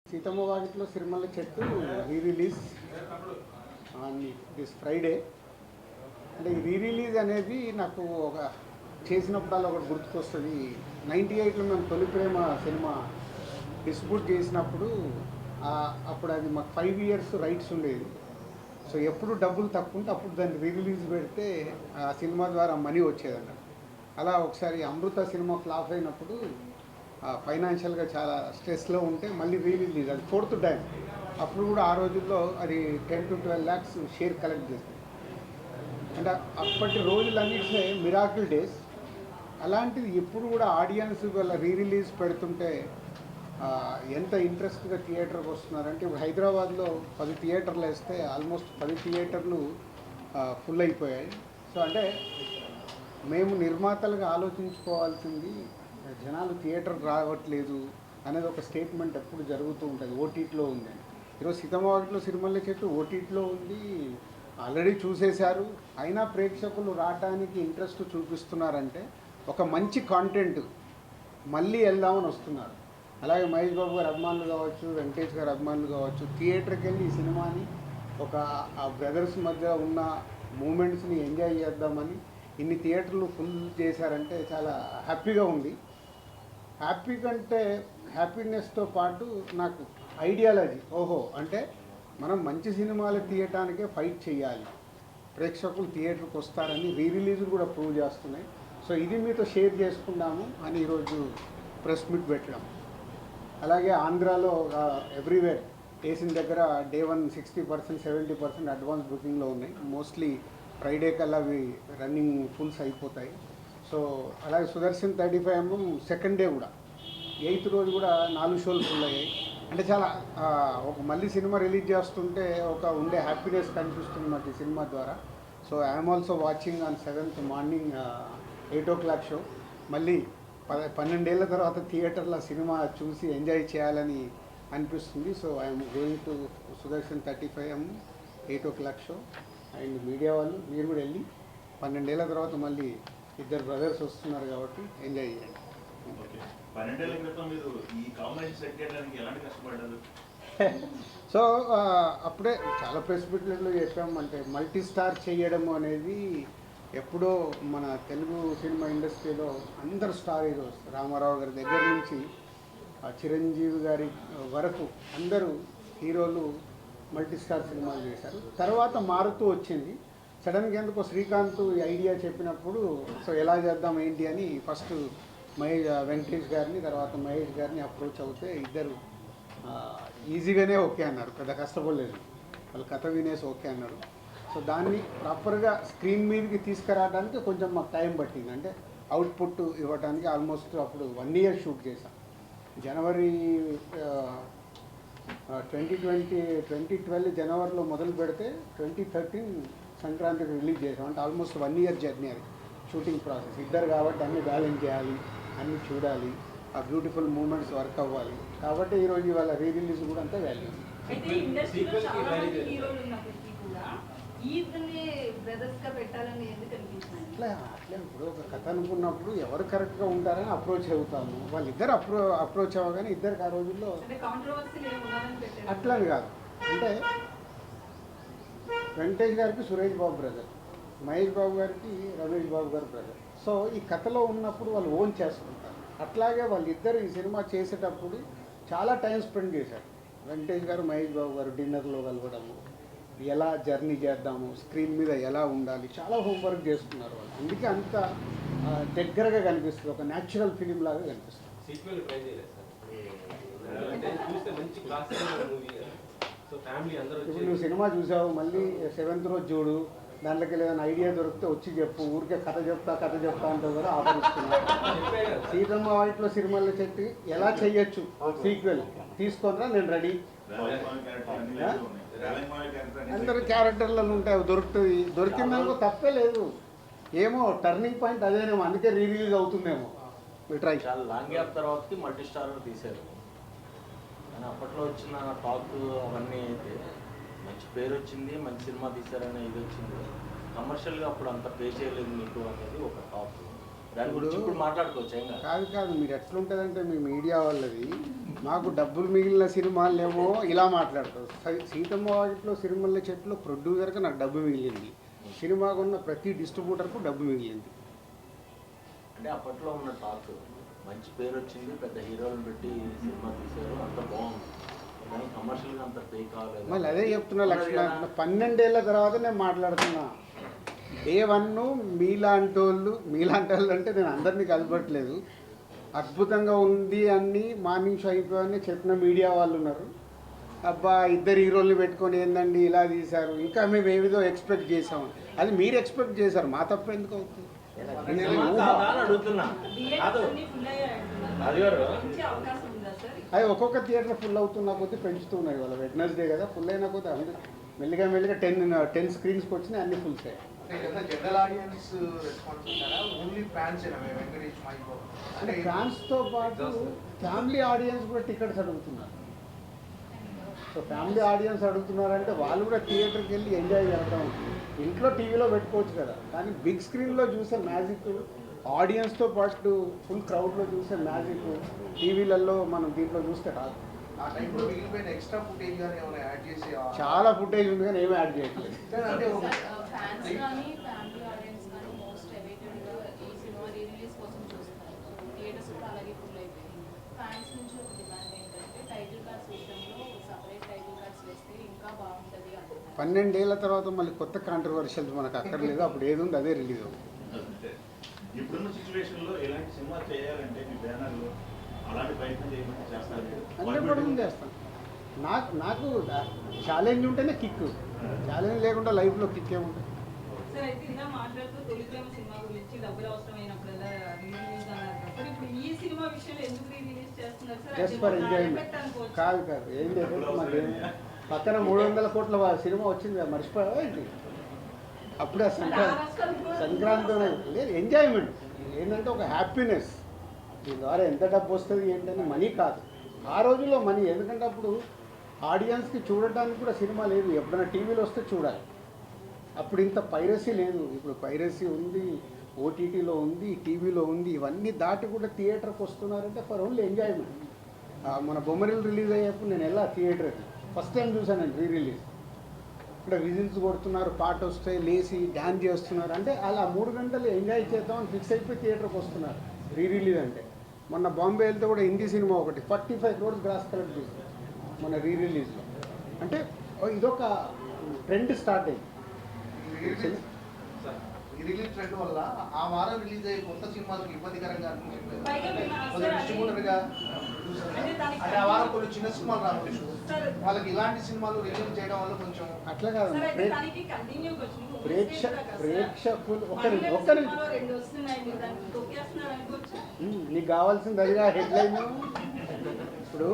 సీతమ్మ వాకిట్లో సిరిమల్ల చెట్టు release on this Friday. అంటే ఈ రిలీజ్ అనేది నాకు ఒక చేసినప్పుడల్లా ఒకటి గుర్తుకొస్తుంది. 98లో మేము తొలి ప్రేమ సినిమా డిస్ట్రిబ్యూట్ చేసినప్పుడు అప్పుడు అది మాకు 5 years రైట్స్ ఉండేది. సో ఎప్పుడు డబ్బులు తక్కువ ఉంటే అప్పుడు దాన్ని రిలీజ్ పెడితే ఆ సినిమా ద్వారా మనీ వచ్చేదన్నమాట. అలా ఒకసారి అమృత సినిమా ఫ్లాప్ అయినప్పుడు ఫైనాన్షియల్గా చాలా స్ట్రెస్లో ఉంటే మళ్ళీ రిలీజ్, అది 4th టైం. అప్పుడు కూడా ఆ రోజుల్లో అది 10 to 12 lakhs షేర్ కలెక్ట్ చేస్తుంది. అంటే అప్పటి రోజులన్నింటినీ మిరాకిల్ డేస్. అలాంటిది ఇప్పుడు కూడా ఆడియన్స్ వాళ్ళ రిలీజ్ పెడుతుంటే ఎంత ఇంట్రెస్ట్గా థియేటర్కి వస్తున్నారంటే, ఇప్పుడు హైదరాబాద్లో 10 థియేటర్లు వేస్తే ఆల్మోస్ట్ 10 థియేటర్లు ఫుల్ అయిపోయాయి. సో అంటే మేము నిర్మాతలుగా ఆలోచించుకోవాల్సింది, జనాలు థియేటర్కి రావట్లేదు అనేది ఒక స్టేట్మెంట్ ఎప్పుడు జరుగుతూ ఉంటుంది. ఓటీటీలో ఉంది. ఈరోజు సీతమ్మ వాకిట్లో సిరిమల్ల చెట్టు ఓటీటీలో ఉంది, ఆల్రెడీ చూసేశారు. అయినా ప్రేక్షకులు రావడానికి ఇంట్రెస్ట్ చూపిస్తున్నారంటే ఒక మంచి కాంటెంట్ మళ్ళీ వెళ్దామని వస్తున్నారు. అలాగే మహేష్ బాబు గారు అభిమానులు కావచ్చు, వెంకటేష్ గారు అభిమానులు కావచ్చు, థియేటర్కి వెళ్ళి ఈ సినిమాని ఒక ఆ బ్రదర్స్ మధ్య ఉన్న మూమెంట్స్ని ఎంజాయ్ చేద్దామని ఇన్ని థియేటర్లు ఫుల్ చేశారంటే చాలా హ్యాపీగా ఉంది. హ్యాపీ కంటే హ్యాపీనెస్తో పాటు నాకు ఐడియాలజీ, అంటే మనం మంచి సినిమాలు తీయటానికే ఫైట్ చేయాలి, ప్రేక్షకులు థియేటర్కి వస్తారని రిలీజులు కూడా ప్రూవ్ చేస్తున్నాయి. సో ఇది మీతో షేర్ చేసుకుందాము అని ఈరోజు ప్రెస్ మీట్ పెట్టడం. అలాగే ఆంధ్రాలో ఎవ్రీవేర్ వేసిన దగ్గర డే 1 60%, 70% అడ్వాన్స్ బుకింగ్లో ఉన్నాయి. మోస్ట్లీ ఫ్రైడే కల్లా అవి రన్నింగ్ ఫుల్స్ అయిపోతాయి. సో అలాగే సుదర్శన్ 35 సెకండ్ డే కూడా 8th రోజు కూడా 4 షోలు ఫుల్ అయ్యాయి. అంటే చాలా ఒక మళ్ళీ సినిమా రిలీజ్ చేస్తుంటే ఒక ఉండే హ్యాపీనెస్ కనిపిస్తుంది మాకు ఈ సినిమా ద్వారా. So I'm also watching on 7th morning 8 o'clock show. మళ్ళీ 12 ఏళ్ళ తర్వాత థియేటర్లో సినిమా చూసి ఎంజాయ్ చేయాలని అనిపిస్తుంది. So I'm going to Sudarshan 35 8 o'clock show. And media వాళ్ళు మీరు కూడా వెళ్ళి 12 ఏళ్ళ తర్వాత మళ్ళీ ఇద్దరు బ్రదర్స్ వస్తున్నారు కాబట్టి ఎంజాయ్ చేయండి. 12 ఏళ్ల క్రితం మీరు ఈ కాంబినేషన్ సెట్ చేయడానికి ఎలాంటి కష్టపడ్డారు? సో అప్పుడే చాలా ప్రెస్ మీట్లలో చెప్పామంటే మల్టీ స్టార్ చేయడం అనేది ఎప్పుడో మన తెలుగు సినిమా ఇండస్ట్రీలో అందరు స్టార్ హీరోస్, రామారావు గారి దగ్గర నుంచి చిరంజీవి గారి వరకు అందరూ హీరోలు మల్టీ స్టార్ సినిమాలు చేశారు. తర్వాత మారుతూ వచ్చింది. సడన్గా ఎందుకో శ్రీకాంత్ ఈ ఐడియా చెప్పినప్పుడు సో ఎలా చేద్దాం ఏంటి అని ఫస్ట్ వెంకటేష్ గారిని, తర్వాత మహేష్ గారిని అప్రోచ్ అవుతే ఇద్దరు ఈజీగానే ఓకే అన్నారు, పెద్ద కష్టపడలేదు. వాళ్ళు కథ వినేసి ఓకే అన్నారు. సో దాన్ని ప్రాపర్గా స్క్రీన్ మీదకి తీసుకురావడానికి కొంచెం మాకు టైం పట్టింది. అంటే అవుట్పుట్ ఇవ్వడానికి ఆల్మోస్ట్ అప్పుడు 1 year షూట్ చేశాం. జనవరి 2012 జనవరిలో మొదలు పెడితే 2013 సంక్రాంతికి రిలీజ్ చేసాం. అంటే ఆల్మోస్ట్ 1 year జర్నీ అది షూటింగ్ ప్రాసెస్. ఇద్దరు కాబట్టి అన్నీ బ్యాలెన్స్ చేయాలి, అన్నీ చూడాలి, ఆ బ్యూటిఫుల్ మూమెంట్స్ వర్క్ అవ్వాలి. కాబట్టి ఈరోజు ఇవాళ రిలీజ్ కూడా అంతా వాల్యూ. అట్లా ఇప్పుడు ఒక కథ అనుకున్నప్పుడు ఎవరు కరెక్ట్గా ఉంటారని అప్రోచ్ అవుతాము. వాళ్ళిద్దరు అప్రోచ్ అవ్వగానే ఇద్దరికి ఆ రోజుల్లో అట్లని కాదు. అంటే వెంకటేష్ గారికి సురేష్ బాబు బ్రదర్, మహేష్ బాబు గారికి రమేష్ బాబు గారు బ్రదర్. సో ఈ కథలో ఉన్నప్పుడు వాళ్ళు ఓన్ చేసుకుంటారు. అట్లాగే వాళ్ళిద్దరు ఈ సినిమా చేసేటప్పుడు చాలా టైం స్పెండ్ చేశారు. వెంకటేష్ గారు, మహేష్ బాబు గారు డిన్నర్లో కలవడము, ఎలా జర్నీ చేద్దాము, స్క్రీన్ మీద ఎలా ఉండాలి, చాలా హోంవర్క్ చేసుకున్నారు వాళ్ళు. అందుకే అంత దగ్గరగా కనిపిస్తుంది, ఒక న్యాచురల్ ఫిలిం లాగా కనిపిస్తుంది. ఇప్పుడు నువ్వు సినిమా చూసావు, మళ్ళీ 7th రోజు చూడు, దాంట్లోకి ఏదైనా ఐడియా దొరికితే వచ్చి చెప్పు. ఊరికే కథ చెప్తా అంటే కూడా ఆఫరిస్తున్నా. సీతమ్మ వాకిట్లో సిరిమల్ల చెట్టు ఎలా చెయ్యొచ్చు సీక్వెల్ తీసుకొనిరా, నేను రెడీ. అందరు క్యారెక్టర్లలో ఉంటాయి, దొరుకుతుంది. దొరికిందానికి తప్పే లేదు. ఏమో టర్నింగ్ పాయింట్ అదేనేమో, అందుకే రిలీజ్ అవుతుందేమో. ట్రై. చాలా లాంగ్ గ్యాప్ తర్వాతకి మల్టీ స్టార్ తీశారు. కానీ అప్పట్లో వచ్చిన టాక్ అవన్నీ అయితే మంచి పేరు వచ్చింది, మంచి సినిమా తీశారనే ఇది వచ్చింది. కమర్షియల్గా అప్పుడు అంత పే చేయలేదు మీకు అనేది ఒక టాక్. దాని గురించి ఇప్పుడు మాట్లాడుకోవచ్చు ఏం కాదు. కాదు కాదు, మీరు ఎట్లుంటుందంటే మీ మీడియా వాళ్ళది మాకు డబ్బులు మిగిలిన సినిమాలేమో ఇలా మాట్లాడతారు. సీతమ్మ వాకిట్లో సిరిమల్ల చెట్లు ప్రొడ్యూసర్కి నాకు డబ్బు మిగిలింది, సినిమాకు ఉన్న ప్రతి డిస్ట్రిబ్యూటర్కు డబ్బు మిగిలింది. అంటే అప్పట్లో ఉన్న టాక్ మంచి పేరు వచ్చింది, పెద్ద హీరోలను పెట్టి సినిమా తీశారు, అంత బాగుంది, కానీ కమర్షియల్గా అంత పే కాలేదు. మళ్ళీ అదే చెప్తున్నా లక్ష్మణ, 12 ఏళ్ళ తర్వాత నేను మాట్లాడుతున్నా. డే 1 మీలాంటి వాళ్ళు అంటే నేను అందరినీ కలపట్లేదు, అద్భుతంగా ఉంది అని మార్నింగ్ షో అయిపోయాయని చెప్పిన మీడియా వాళ్ళు ఉన్నారు. అబ్బా 2 హీరోల్ని పెట్టుకొని ఏందండి ఇలా తీశారు, ఇంకా మేము ఏమిదో ఎక్స్పెక్ట్ చేసాం. అది మీరు ఎక్స్పెక్ట్ చేశారు, మా తప్ప ఎందుకు అవుతుంది? అడుగుతున్నా అది ఒక్కొక్క థియేటర్ ఫుల్ అవుతున్న కొద్దీ పెంచుతున్నాయి. వాళ్ళ వెడ్నెస్డే కదా, ఫుల్ అయిన కొద్దీ అందరూ మెల్లిగా 10 స్క్రీన్స్కి వచ్చినాయి, అన్ని ఫుల్స్ అయ్యాయి. అంటే ఫ్యాన్స్తో పాటు ఫ్యామిలీ ఆడియన్స్ కూడా టికెట్స్ అడుగుతున్నారు. సో ఫ్యామిలీ ఆడియన్స్ అడుగుతున్నారంటే వాళ్ళు కూడా థియేటర్కి వెళ్ళి ఎంజాయ్ చేయడం. ఇంట్లో టీవీలో పెట్టుకోవచ్చు కదా, కానీ బిగ్ స్క్రీన్లో చూసే మ్యాజిక్, ఆడియన్స్తో పాటు ఫుల్ క్రౌడ్లో చూసే మ్యాజిక్ టీవీలలో మనం దీంట్లో చూస్తే రాదు. చాలా ఫుటేజ్ ఉంది కానీ ఏమీ యాడ్ చేయట్లేదు. ఫ్యాన్స్ నుంచి ఒక డిమాండ్ ఏంటంటే టైటిల్ కార్డ్స్ విషయంలో సపరేట్ టైటిల్ కార్డ్స్ వేస్తే ఇంకా బాగుంటుంది అంటున్నారు. 12 ఏళ్ల తర్వాత మళ్ళీ కొత్త కాంట్రవర్షియల్ మనకు అక్కర్లేదు, అప్పుడు ఏది ఉంది అదే రిలీజ్ అవుతుంది. ఇప్పుడున్న సిచ్యువేషన్లో ఎలాంటి సినిమా చేయాలంటే మీ బ్యానర్లో అలాంటి ప్రయత్నం చేయమంటే చేస్తారు? అంటే కూడా చేస్తాను. నాకు ఛాలెంజ్ ఉంటేనే కిక్, ఛాలెంజ్ లేకుండా లైఫ్లో కిక్ ఏముంటుంది? సార్ అయితే ఇలా మాట్లాడుతూ తొలి ప్రేమ సినిమా గురించి డబ్బులు అవసరమైనప్పుడల్లా రిలీజ్ అన్నారు కదా, ఇప్పుడు ఈ సినిమా విషయంలో ఎందుకు రిలీజ్ చేస్తున్నారు సార్? Just for enjoyment. కాదు ఏం లేదు, మాకు పక్కన 300 కోట్ల సినిమా వచ్చింది మర్చిపోయా ఏంటి? అప్పుడే సంక్రాంతి లేదు, ఎంజాయ్మెంట్ ఏంటంటే ఒక హ్యాపీనెస్. దీని ద్వారా ఎంత డబ్బు వస్తుంది ఏంటని మనీ కాదు, ఆ రోజుల్లో మనీ. ఎందుకంటే అప్పుడు ఆడియన్స్కి చూడటానికి కూడా సినిమా లేదు, ఎప్పుడైనా టీవీలో వస్తే చూడాలి. అప్పుడు ఇంత పైరసీ లేదు, ఇప్పుడు పైరసీ ఉంది, ఓటీటీలో ఉంది, టీవీలో ఉంది. ఇవన్నీ దాటి కూడా థియేటర్కి వస్తున్నారంటే ఫర్ ఓన్లీ ఎంజాయ్మెంట్. మన బొమ్మరిల్ రిలీజ్ అయ్యేప్పుడు నేను వెళ్ళా థియేటర్కి, ఫస్ట్ టైం చూసానండి రిలీజ్. ఇక్కడ విజిల్స్ కొడుతున్నారు, పాట వస్తే లేచి డ్యాన్స్ చేస్తున్నారు. అంటే అలా 3 గంటలు ఎంజాయ్ చేద్దామని ఫిక్స్ అయిపోయి థియేటర్కి వస్తున్నారు రిలీజ్ అంటే. మొన్న బాంబే వెళ్తే కూడా హిందీ సినిమా ఒకటి 45 crores గ్రాస్ కలెక్ట్ చేసింది మన రిలీజ్లో. అంటే ఇదొక ట్రెండ్ స్టార్ట్ అయింది. ఈ రిలీజ్ ట్రెండ్ వల్ల ఆ వారం రిలీజ్ అయ్యే కొత్త సినిమాలకు ఇబ్బందికరంగా డిస్ట్రిబ్యూటర్గా అంటే ఆ వారం కొన్ని చిన్న సినిమాలు రావచ్చు, వాళ్ళకి ఇలాంటి సినిమాలు రిలీజ్ చేయడం వల్ల కొంచెం అట్లా కాదు. ప్రేక్షకులు నీకు కావాల్సింది అదిగా హెడ్లైన్. ఇప్పుడు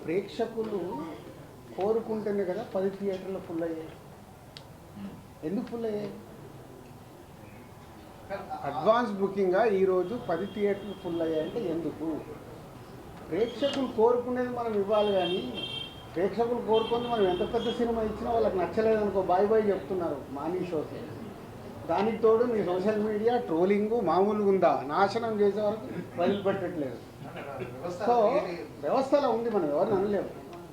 ప్రేక్షకులు కోరుకుంటేనే కదా 10 థియేటర్లు ఫుల్ అయ్యాయి. ఎందుకు ఫుల్ అయ్యాయి? అడ్వాన్స్ బుకింగ్గా ఈరోజు 10 థియేటర్లు ఫుల్ అయ్యాయంటే ఎందుకు? ప్రేక్షకులు కోరుకునేది మనం ఇవ్వాలి, కానీ ప్రేక్షకులు కోరుకుంది మనం ఎంత పెద్ద సినిమా ఇచ్చినా వాళ్ళకి నచ్చలేదనుకో బాయ్ బాయ్ చెప్తున్నారు మార్నింగ్ షోకి. దానికి తోడు మీ సోషల్ మీడియా ట్రోలింగ్ మామూలుగా ఉందా, నాశనం చేసే వరకు వదిలిపెట్టట్లేదు. సో వ్యవస్థలో ఉంది, మనం ఎవరిని అనలేము.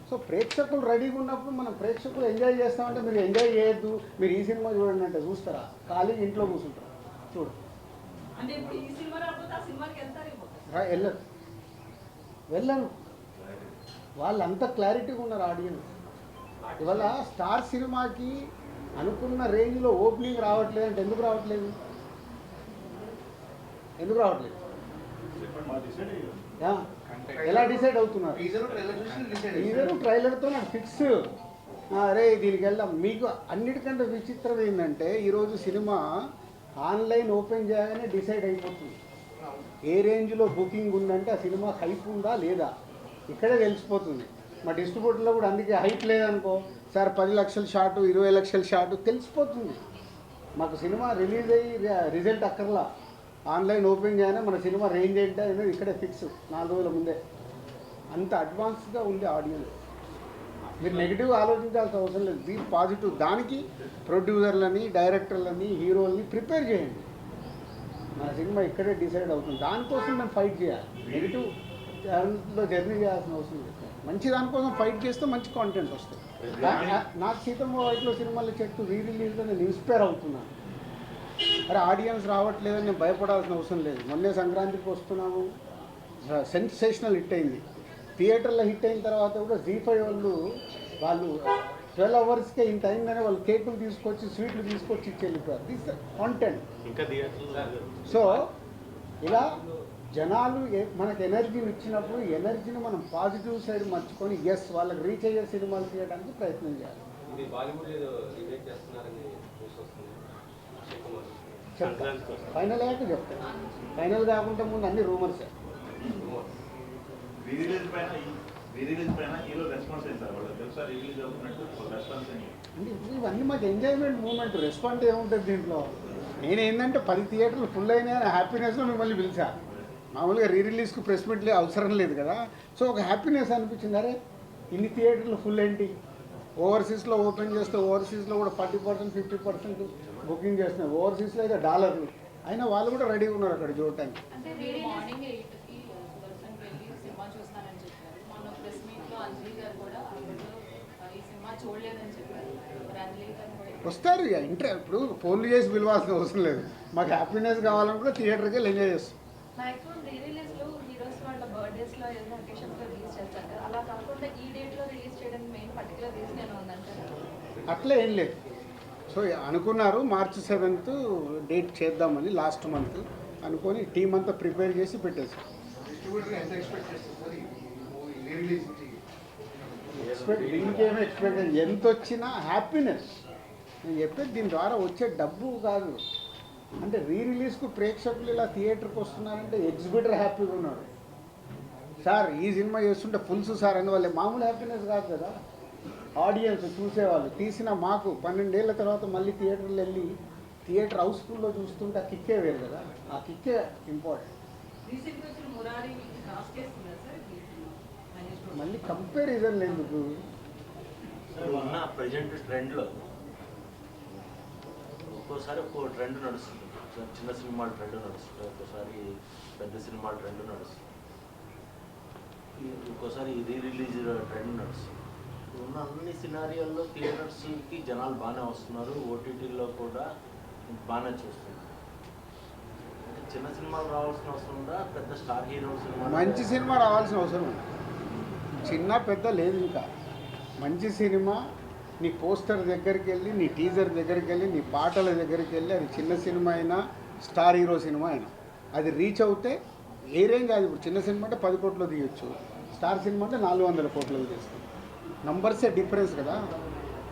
సో ప్రేక్షకులు రెడీగా ఉన్నప్పుడు మనం ప్రేక్షకులు ఎంజాయ్ చేస్తామంటే మీరు ఎంజాయ్ చేయొద్దు, మీరు ఈ సినిమా చూడండి అంటే చూస్తారా? ఖాళీగా ఇంట్లో కూర్చుంటారా? చూడు, వెళ్ళను. వాళ్ళంతా క్లారిటీగా ఉన్నారు ఆడియన్స్. ఇవాళ స్టార్ సినిమాకి అనుకున్న రేంజ్లో ఓపెనింగ్ రావట్లేదు అంటే ఎందుకు రావట్లేదు? ఎలా డిసైడ్ అవుతున్నారు? టీజరు ట్రైలర్తో నాకు ఫిక్స్, అరే దీనికి వెళ్దాం. మీకు అన్నిటికంటే విచిత్రం ఏంటంటే ఈరోజు సినిమా ఆన్లైన్ ఓపెన్ చేయగానే డిసైడ్ అయిపోతుంది. ఏ రేంజ్లో బుకింగ్ ఉందంటే ఆ సినిమా హైప్ ఉందా లేదా ఇక్కడే తెలిసిపోతుంది. మా డిస్ట్రిబ్యూటర్లో కూడా అందుకే హైప్ లేదనుకో సార్ 10 లక్షల షాటు 20 లక్షల షాటు తెలిసిపోతుంది. మాకు సినిమా రిలీజ్ అయ్యి రిజల్ట్ అక్కర్లా, ఆన్లైన్ ఓపెన్ చేయగానే మన సినిమా రేంజ్ ఏంటి అనేది ఇక్కడే ఫిక్స్ 4 రోజుల ముందే. అంత అడ్వాన్స్గా ఉంది ఆడియన్స్. మీరు నెగిటివ్ ఆలోచించాల్సిన అవసరం లేదు, బీ పాజిటివ్. దానికి ప్రొడ్యూసర్లని, డైరెక్టర్లని, హీరోలని ప్రిపేర్ చేయండి. మన సినిమా ఇక్కడే డిసైడ్ అవుతుంది. దానికోసం మేము ఫైట్ చేయాలి. నెగిటివ్ దాంట్లో జర్నీ చేయాల్సిన అవసరం లేదు. మంచి దానికోసం ఫైట్ చేస్తే మంచి కాంటెంట్ వస్తుంది. నాకు సీతమ్మ వాటిలో సినిమాల చెట్టు రిలీజ్లో నేను ఇన్స్పైర్ అవుతున్నాను. అరే ఆడియన్స్ రావట్లేదని నేను భయపడాల్సిన అవసరం లేదు. మొన్నే సంక్రాంతికి వస్తున్నాము, సెన్సేషనల్ హిట్ అయింది. థియేటర్లో హిట్ అయిన తర్వాత కూడా Z5 వాళ్ళు 12 అవర్స్కే ఇంత అయిందని వాళ్ళు కేకులు తీసుకొచ్చి స్వీట్లు తీసుకొచ్చి ఇచ్చి వెళ్ళిపోయారు. This content. ఇంకా థియేటర్ సో ఇలా జనాలు మనకు ఎనర్జీని ఇచ్చినప్పుడు ఎనర్జీని మనం పాజిటివ్ సైడ్ మర్చుకొని వాళ్ళకి రీచ్ అయ్యే సినిమాలు తీయడానికి ప్రయత్నం చేయాలి. ఇది బాలీవుడ్ ఏదో రీమేక్ చేస్తున్నారని న్యూస్ వస్తుంది. చెప్తాను, ఫైనల్ అయ్యాక చెప్తాను. ఫైనల్ కాకుండా ముందు అన్ని రూమర్సే. రీరిలీజ్ పైన హీరో రెస్పాన్స్ అయింది సార్. వాళ్ళు తెలుసా రిలీజ్ అవుతున్నట్టు రెస్పాన్స్ అయింది. అంటే ఇవన్నీ మాకు ఎంజాయ్మెంట్ మూమెంట్. రెస్పాండ్ ఏముంటుంది దీంట్లో? నేను ఏంటంటే 10 థియేటర్లు ఫుల్ అయినాయని హ్యాపీనెస్లో మిమ్మల్ని పిలిచా. మామూలుగా రిలీజ్కి ప్రెస్ మీట్లు అవసరం లేదు కదా. సో ఒక హ్యాపీనెస్ అనిపించింది. అరే ఇన్ని థియేటర్లు ఫుల్ ఏంటి, ఓవర్సీస్లో ఓపెన్ చేస్తే ఓవర్సీస్లో కూడా 40% 50% బుకింగ్ చేస్తున్నారు. ఓవర్సీస్లో అయితే $. అయినా వాళ్ళు కూడా రెడీగా ఉన్నారు అక్కడ చూడటానికి. అంటే మార్నింగ్ 8కి సుదర్శన్కి వెళ్ళి సినిమా చూస్తానని చెప్పారు. మన ప్రెస్ మీట్లో అంజలి గారు కూడా ఈ సినిమా చూడలేదని చెప్పారు. మరి అంజలి గారు కూడా వస్తారు ఇక ఇప్పుడు ఫోన్లు చేసి పిలవాల్సిన అవసరం లేదు. మాకు హ్యాపీనెస్ కావాలని కూడా థియేటర్కి వెళ్ళి ఎంజాయ్ చేస్తాం. మ్యాక్సిమం రిలీజ్లో హీరోస్ వాళ్ళ బర్త్డేస్లో ఏదైనా అకేషన్స్లో రిలీజ్ చేస్తారు కదా, అలా కాకుండా ఈ డేట్లో రిలీజ్ చేయడానికి మెయిన్ పర్టికులర్ రీజన్ ఏమైనా ఉందంటారా? అట్లా ఏం లేదు. సో అనుకున్నారు March 7th డేట్ చేద్దామని లాస్ట్ మంత్ అనుకొని టీం అంతా ప్రిపేర్ చేసి పెట్టేసాం. డిస్ట్రిబ్యూటర్ ఎంత ఎక్స్పెక్ట్ చేస్తారు సార్ ఈ రిలీజ్ నుంచి? దీనికేమో ఎక్స్పెక్ట్ ఎంత వచ్చినా హ్యాపీనెస్. నేను చెప్పేది దీని ద్వారా వచ్చే డబ్బు కాదు. అంటే రిలీజ్కు ప్రేక్షకులు ఇలా థియేటర్కి వస్తున్నారంటే ఎగ్జిబిటర్ హ్యాపీగా ఉన్నాడు. సార్ ఈ సినిమా చేస్తుంటే ఫుల్స్ సార్ అని వాళ్ళే మామూలు హ్యాపీనెస్ కాదు కదా. ఆడియన్స్ చూసేవాళ్ళు తీసిన మాకు 12 ఏళ్ల తర్వాత మళ్ళీ థియేటర్లు వెళ్ళి థియేటర్ హౌస్ఫుల్లో చూస్తుంటే ఆ కిక్కే వేరు కదా. ఆ కిక్కే ఇంపార్టెంట్. రీసెంట్గా వచ్చిన మురారి క్రాస్ చేస్తుందా సార్ ఈ సినిమా? మహేష్ బాబు. మళ్ళీ కంపారిజన్ ఎందుకు? ఉన్న ప్రజెంట్ ట్రెండ్లో ఒక్కోసారి ఒక్కో ట్రెండ్ నడుస్తుంది. చిన్న సినిమాల ట్రెండ్ నడుస్తుంది, ఒక్కోసారి పెద్ద సినిమాల ట్రెండ్ నడుస్తుంది, ఒక్కోసారి రిలీజ్ ట్రెండ్ నడుస్తుంది. ఉన్న అన్ని సినారియోల్లో థియేటర్స్కి జనాలు బాగానే వస్తున్నారు, ఓటీటీలో కూడా బాగానే చూస్తున్నారు. చిన్న సినిమాలు రావాల్సిన అవసరం ఉందా? పెద్ద స్టార్ హీరో సినిమా మంచి సినిమా రావాల్సిన అవసరం ఉంది. చిన్న పెద్ద లేదు. ఇంకా మంచి సినిమా నీ పోస్టర్ దగ్గరికి వెళ్ళి, నీ టీజర్ దగ్గరికి వెళ్ళి, నీ పాటల దగ్గరికి వెళ్ళి, అది చిన్న సినిమా అయినా స్టార్ హీరో సినిమా అయినా అది రీచ్ అవుతే ఏ రేంజ్ కాదు. ఇప్పుడు చిన్న సినిమా అంటే 10 కోట్లు తీయొచ్చు, స్టార్ సినిమా అంటే 400 కోట్లు తీస్తుంది. నంబర్సే డిఫరెన్స్ కదా.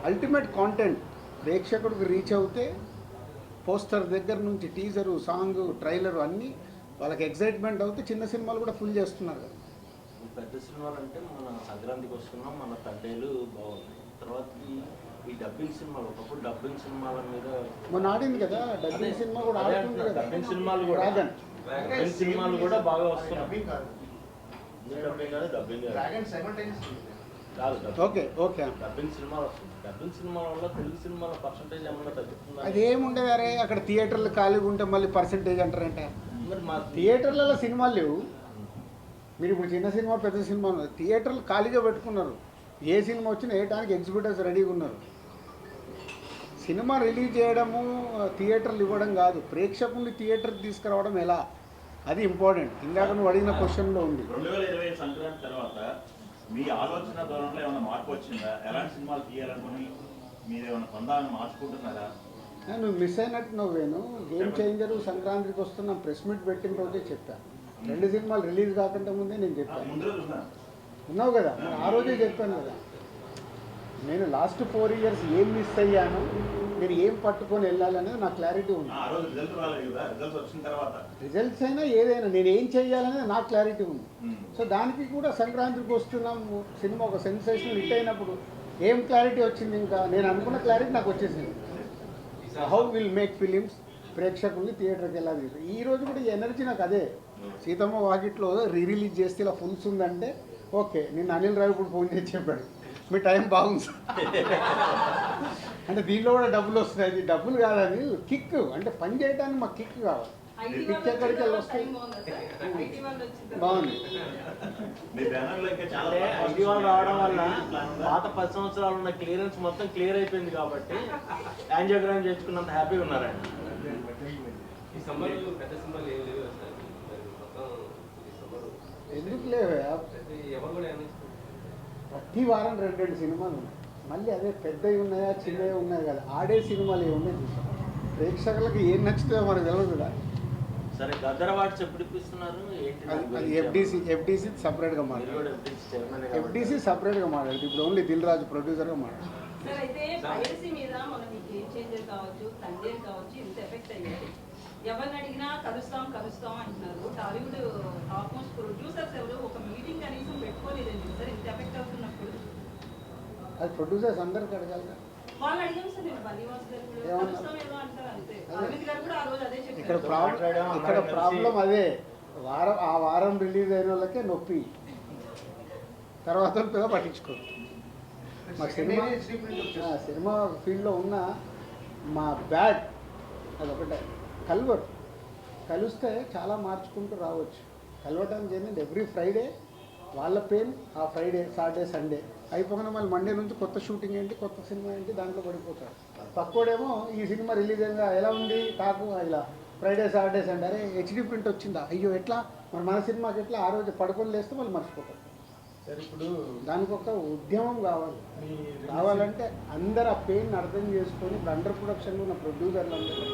అల్టిమేట్ కాంటెంట్ ప్రేక్షకుడికి రీచ్ అవుతే పోస్టర్ దగ్గర నుంచి టీజరు, సాంగ్, ట్రైలర్ అన్నీ వాళ్ళకి ఎక్సైట్మెంట్ అవుతే చిన్న సినిమాలు కూడా ఫుల్ చేస్తున్నారు కదా. పెద్ద సినిమాలు అంటే మన సంక్రాంతికి వస్తున్నాం, మన తండేలు బాగున్నాయి. తర్వాత ఈ డబ్బింగ్ సినిమాలు, ఒకప్పుడు డబ్బింగ్ సినిమాల మీద మొన్న ఆడింది కదా డబ్బింగ్ సినిమా కూడా ఆడుతుంది కదా. డబ్బింగ్ సినిమాలు కూడా డ్రాగన్ డబ్బింగ్ సినిమాలు కూడా బాగా వస్తున్నాయి. డబ్బింగ్ కాదు, డబ్బింగ్ కాదు, డబ్బింగ్ కాదు. డ్రాగన్ సైమల్టేనియస్ కాదు ఓకే ఓకే. డబ్బింగ్ సినిమాలు వస్తుంది. డబ్బింగ్ సినిమాల వల్ల తెలుగు సినిమాల పర్సంటేజ్ ఏమన్నా తగ్గుతుందా? అదేముండదు. అరే అక్కడ థియేటర్లు ఖాళీగా ఉంటే మళ్ళీ పర్సంటేజ్ అంటారంటే మరి మా థియేటర్లలో సినిమాలు లేవు. మీరు ఇప్పుడు చిన్న సినిమా పెద్ద సినిమా ఉన్నది, థియేటర్లు ఖాళీగా పెట్టుకున్నారు. ఏ సినిమా వచ్చినా వేయడానికి ఎగ్జిబిటర్స్ రెడీగా ఉన్నారు. సినిమా రిలీజ్ చేయడము, థియేటర్లు ఇవ్వడం కాదు, ప్రేక్షకుల్ని థియేటర్కి తీసుకురావడం ఎలా, అది ఇంపార్టెంట్. ఇందాక నువ్వు అడిగిన క్వశ్చన్లో ఉంది. 2020 సంక్రాంతి తర్వాత మీ ఆలోచన ధోరణిలో ఏమైనా మార్పు వచ్చిందా? ఎలాంటి సినిమాలు తీయాలనుకుని మీరు ఏమైనా పొందాలని మార్చుకుంటున్నారా? నువ్వు మిస్ అయినట్టు నువ్వేను. గేమ్ చేంజరు సంక్రాంతికి వస్తున్న ప్రెస్ మీట్ పెట్టిన రోజే చెప్పాను. 2 సినిమాలు రిలీజ్ కాకుండా ముందే నేను చెప్పాను. ముందు రోజు చూసాను. ఉన్నావు కదా, నేను ఆ రోజే చెప్పాను కదా. నేను లాస్ట్ 4 years ఏం మిస్ అయ్యాను, మీరు ఏం పట్టుకొని వెళ్ళాలనేది నాకు క్లారిటీ ఉంది. ఆ రోజు రిజల్ట్ రాలేదు కదా, రిజల్ట్స్ వచ్చిన తర్వాత రిజల్ట్స్ అయినా ఏదైనా నేను ఏం చేయాలనేది నాకు క్లారిటీ ఉంది. ఉమ్. సో దానికి కూడా సంక్రాంతికి వస్తున్నాము సినిమా ఒక సెన్సేషనల్ హిట్ అయినప్పుడు ఏం క్లారిటీ వచ్చింది? ఇంకా నేను అనుకున్న క్లారిటీ నాకు వచ్చేసింది. హౌ విల్ మేక్ ఫిలిమ్స్, ప్రేక్షకుల్ని థియేటర్కి ఎలా తీసు. ఈ రోజు కూడా ఈ ఎనర్జీ నాకు అదే. సీతమ్మ వాకిట్లో రిలీజ్ చేస్తే ఇలా ఫుల్స్ ఉందంటే ఓకే. నిన్న అనిల్ రావిపూడి ఫోన్ చేసి చెప్పాడు, మీ టైం బాగుంది సార్. అంటే దీనిలో కూడా డబ్బులు వస్తున్నాయి. డబ్బులు కాదని కిక్, అంటే పని చేయడానికి మాకు కిక్ కావాలి. ఐటీ పిక్ వాళ్ళు ఎక్కడికి వెళ్ళి వచ్చిన వస్తాయి? టైం బాగుందా సార్? ఐటీ వాళ్ళు వచ్చిన బాగుంది. మీ బ్యానర్లో ఇంకా చాలా అంటే ఐటీ వాళ్ళు రావడం వల్ల పాత 10 సంవత్సరాలు ఉన్న క్లియరెన్స్ మొత్తం క్లియర్ అయిపోయింది కాబట్టి యాంజియోగ్రామ్ చేసుకున్నంత హ్యాపీగా ఉన్నారు ఆయన. ఈ సమ్మర్ పెద్ద సినిమాలు ఏం లేవు సార్. మరి మొత్తం ఈ సమ్మర్ ఎందుకు లేవే ఎవరు కూడా ఏమైనా ప్రతి వారం 2 సినిమాలు ఉన్నాయి. మళ్ళీ అదే పెద్దవి ఉన్నాయా చిన్నవి ఉన్నాయి కదా, ఆడే సినిమాలు ఏమున్నాయి చూసాం. ప్రేక్షకులకు ఏం నచ్చుతుందో మనకు తెలియదు కదా. సరే గద్దర్ అవార్డ్స్ ఎప్పుడు ఇప్పిస్తున్నారు ఏంటి దాని అది గురించి ఎఫ్డీసీ సపరేట్గా మీరు మాట్లాడు. కూడా FDC చైర్మన్ ఎఫ్డీసీ సపరేట్గా మాట్లాడు. ఇప్పుడు ఓన్లీ దిల్ రాజు ప్రొడ్యూసర్గా మాట్లాడు. సార్ అయితే పైరసీ మీద మన మీకు గేమ్ చేంజర్ కావచ్చు, తండ్రి కావచ్చు ఇంత ఎఫెక్ట్ అయ్యాయి. ఎవరిని అడిగినా కలుస్తాం అంటున్నారు. టాలీవుడ్ టాప్ మోస్ట్ ప్రొడ్యూసర్స్ ఎవరు ఒక మీటింగ్ కనీసం పెట్టుకోలేదండి సార్ ఇంత ఎఫెక్ట్ అవుతున్నప్పుడు. అది ప్రొడ్యూసర్స్ అందరికి అడగాలి కదా. వాళ్ళు అడిగాం సార్ నేను బలీవాస్ గారు కూడా ఏమన్నా? కలుస్తాం ఏదో అంటారు అంతే. అరవింద్ గారు కూడా ఆ రోజు అదే ఇక్కడ చెప్పారు. ప్రాబ్లం అదే. ఆ వారం రిలీజ్ అయిన వాళ్ళకే నొప్పి, తర్వాత పెద్ద పట్టించుకోరు. మా సినిమా ఫీల్డ్లో ఉన్న మా బ్యాడ్ అదొకటే. కలిస్తే చాలా మార్చుకుంటూ రావచ్చు. కలవటానికి ఏంటంటే ఎవ్రీ ఫ్రైడే వాళ్ళ పెయిన్, ఆ ఫ్రైడే సాటర్డే సండే అయిపోకుండా మళ్ళీ మండే నుంచి కొత్త షూటింగ్ ఏంటి, కొత్త సినిమా ఏంటి, దాంట్లో పడిపోతారు. పక్కోడేమో ఈ సినిమా రిలీజ్ అయిందా, ఎలా ఉంది టాకు, ఇలా ఫ్రైడే సాటర్డే సండే, అరే హెచ్డీ ప్రింట్ వచ్చిందా, అయ్యో ఎట్లా మరి మన సినిమాకి ఎట్లా, ఆ రోజు పడుకొని లేస్తే వాళ్ళు మర్చిపోతారు. సార్ ఇప్పుడు దానికి ఒక ఉద్యమం కావాలంటే అందరు ఆ పెయిన్ అర్థం చేసుకొని ఇప్పుడు అండర్ ప్రొడక్షన్లో ఉన్న ప్రొడ్యూసర్లు అందరూ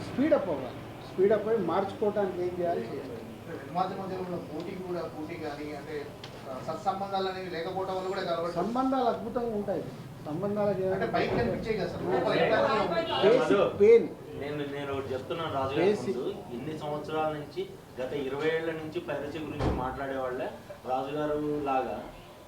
స్పీడప్ అవ్వాలి. స్పీడప్ అయ్యి మార్చుకోవడానికి ఏం చేయాలి చేయాలి. మధ్యలో ఉన్న పోటీ కానీ అంటే సత్సంబంధాలు అనేవి లేకపోవడం వల్ల కూడా కలవడం. సంబంధాలు అద్భుతంగా ఉంటాయి. సంబంధాలకి అంటే పైకి కనిపించాయి కదా సార్, లోపల బేసిక్ పెయిన్. నేను ఒకటి చెప్తున్నాను రాజు గారి ముందు. ఇన్ని సంవత్సరాల నుంచి గత 20 ఏళ్ల నుంచి పైరసీ గురించి మాట్లాడే వాళ్ళే రాజుగారు లాగా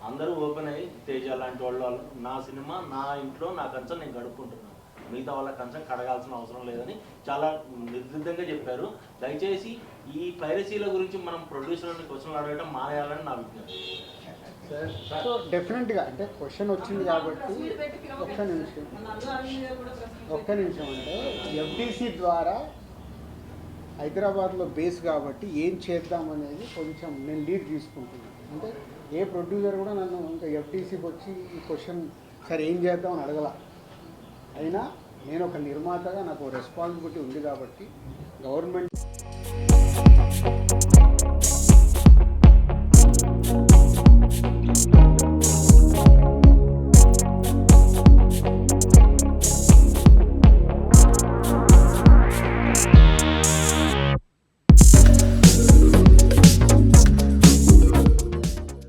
అందరూ ఓపెన్ అయ్యి తేజ లాంటి వాళ్ళు నా సినిమా నా ఇంట్లో నా కంచం నేను గడుపుకుంటున్నాను, మిగతా వాళ్ళ కంచం కడగాల్సిన అవసరం లేదని చాలా నిర్దిష్టంగా చెప్పారు. దయచేసి ఈ పైరసీల గురించి మనం ప్రొడ్యూసర్ని క్వశ్చన్లు అడగడం మానేయాలని నా విజ్ఞప్తి. సో డెఫినెట్గా అంటే క్వశ్చన్ వచ్చింది కాబట్టి ఒక్క నిమిషం అంటే ఎఫ్డీసీ ద్వారా హైదరాబాద్లో బేస్ కాబట్టి ఏం చేద్దామనేది కొంచెం నేను లీడ్ తీసుకుంటున్నాను. అంటే ఏ ప్రొడ్యూసర్ కూడా నన్ను ఇంకా ఎఫ్డీసీకి వచ్చి ఈ క్వశ్చన్ సరే ఏం చేద్దామని అడగల. అయినా నేను ఒక నిర్మాతగా నాకు రెస్పాన్సిబిలిటీ ఉంది కాబట్టి గవర్నమెంట్